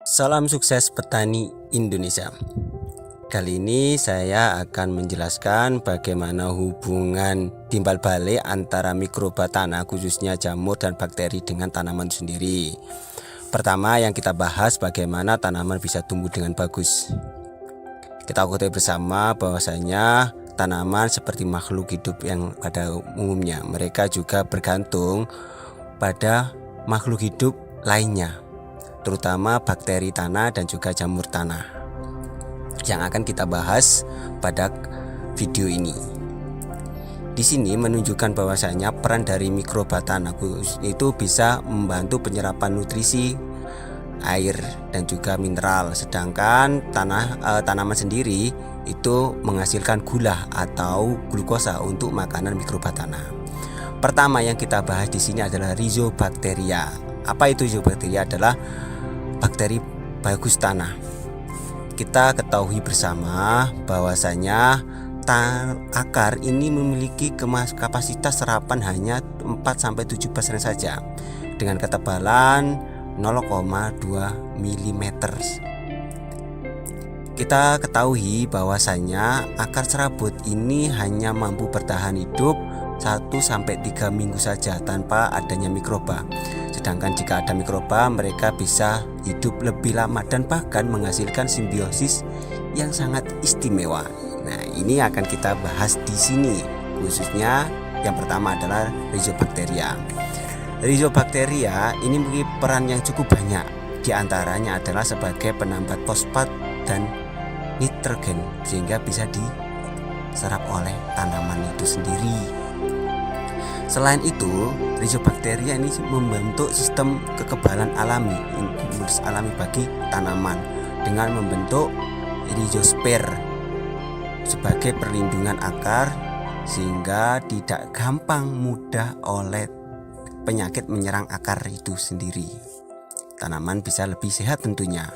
Salam sukses petani Indonesia. Kali ini saya akan menjelaskan bagaimana hubungan timbal balik antara mikroba tanah khususnya jamur dan bakteri dengan tanaman sendiri. Pertama yang kita bahas bagaimana tanaman bisa tumbuh dengan bagus. Kita ketahui bersama bahwasanya tanaman seperti makhluk hidup yang pada umumnya mereka juga bergantung pada makhluk hidup lainnya, terutama bakteri tanah dan juga jamur tanah yang akan kita bahas pada video ini. Di sini menunjukkan bahwasanya peran dari mikroba tanah itu bisa membantu penyerapan nutrisi, air dan juga mineral, sedangkan tanaman sendiri itu menghasilkan gula atau glukosa untuk makanan mikroba tanah. Pertama yang kita bahas di sini adalah Rhizobacteria. Apa itu Rhizobacteria? Adalah bakteri bagus tanah. Kita ketahui bersama bahwasanya akar ini memiliki kapasitas serapan hanya 4-7% saja dengan ketebalan 0,2 mm. Kita ketahui bahwasanya akar serabut ini hanya mampu bertahan hidup 1-3 minggu saja tanpa adanya mikroba. Sedangkan jika ada mikroba, mereka bisa hidup lebih lama dan bahkan menghasilkan simbiosis yang sangat istimewa. Nah, ini akan kita bahas di sini. Khususnya yang pertama adalah Rhizobacteria. Rhizobacteria ini memiliki peran yang cukup banyak. Di antaranya adalah sebagai penambat fosfat dan nitrogen sehingga bisa diserap oleh tanaman itu sendiri. Selain itu, Rhizobacteria ini membentuk sistem kekebalan alami, imunitas alami bagi tanaman dengan membentuk rhizosfer sebagai perlindungan akar sehingga tidak gampang mudah oleh penyakit menyerang akar itu sendiri. Tanaman bisa lebih sehat tentunya.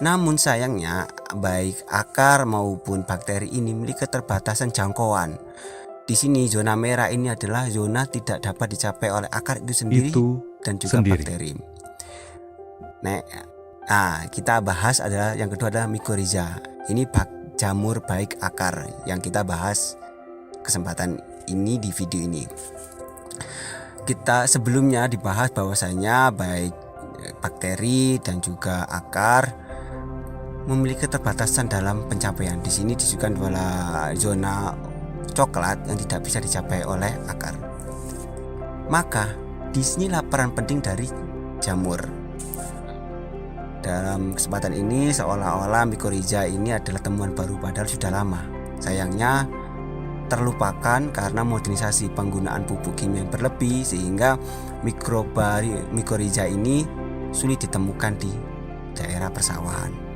Namun sayangnya baik akar maupun bakteri ini memiliki keterbatasan jangkauan. Di sini zona merah ini adalah zona tidak dapat dicapai oleh akar itu sendiri dan juga bakteri. Nah, kita bahas adalah yang kedua adalah Mycorrhiza. Ini jamur baik akar yang kita bahas kesempatan ini di video ini. Kita sebelumnya dibahas bahwasanya baik bakteri dan juga akar memiliki keterbatasan dalam pencapaian. Di sini disebutkan adalah zona coklat yang tidak bisa dicapai oleh akar. Maka disinilah peran penting dari jamur. Dalam kesempatan ini seolah-olah Mycorrhiza ini adalah temuan baru padahal sudah lama. Sayangnya terlupakan karena modernisasi penggunaan pupuk kimia yang berlebih sehingga mikroba Mycorrhiza ini sulit ditemukan di daerah persawahan.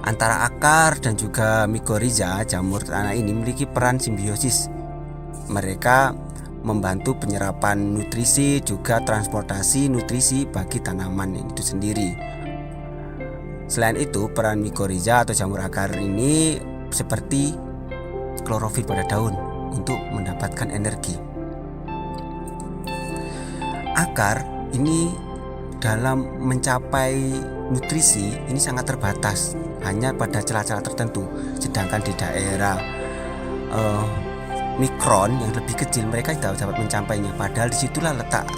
Antara akar dan juga Mycorrhiza, jamur tanah ini memiliki peran simbiosis. Mereka membantu penyerapan nutrisi juga transportasi nutrisi bagi tanaman itu sendiri. Selain itu, peran Mycorrhiza atau jamur akar ini seperti klorofil pada daun untuk mendapatkan energi. Akar ini dalam mencapai nutrisi ini sangat terbatas, hanya pada celah-celah tertentu. Sedangkan di daerah mikron yang lebih kecil mereka tidak dapat mencapainya. Padahal disitulah letak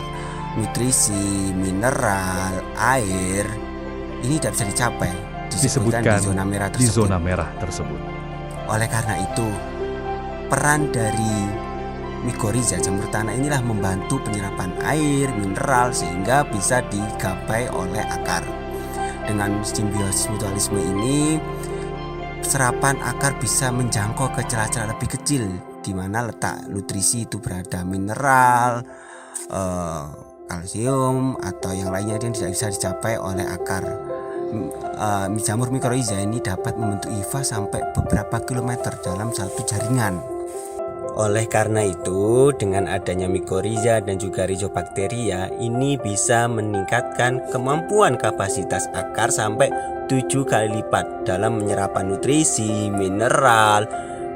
nutrisi, mineral, air ini tidak bisa dicapai. Disebutkan di zona merah tersebut. Oleh karena itu, peran dari Mycorrhiza jamur tanah inilah membantu penyerapan air, mineral sehingga bisa digapai oleh akar. Dengan simbiosis mutualisme ini, serapan akar bisa menjangkau ke celah-celah lebih kecil di mana letak nutrisi itu berada, mineral, kalsium atau yang lainnya yang tidak bisa dicapai oleh akar. Jamur Mycorrhiza ini dapat membentuk hifah sampai beberapa kilometer dalam satu jaringan. Oleh karena itu, dengan adanya Mycorrhiza dan juga Rhizobacteria ini bisa meningkatkan kemampuan kapasitas akar sampai 7 kali lipat dalam menyerap nutrisi, mineral,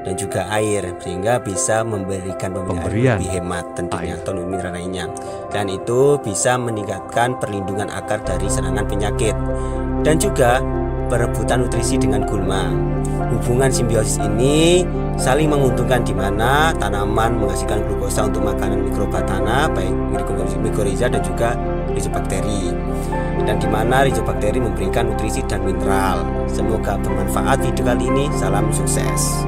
dan juga air, sehingga bisa memberikan pemberian lebih hemat tentunya atau mineral lainnya. Dan itu bisa meningkatkan perlindungan akar dari serangan penyakit dan juga perebutan nutrisi dengan gulma. Hubungan simbiosis ini saling menguntungkan, di mana tanaman menghasilkan glukosa untuk makanan mikrobatana baik mycorrhiza dan juga rhizobakteri, dan di mana rhizobakteri memberikan nutrisi dan mineral. Semoga bermanfaat video kali ini. Salam sukses.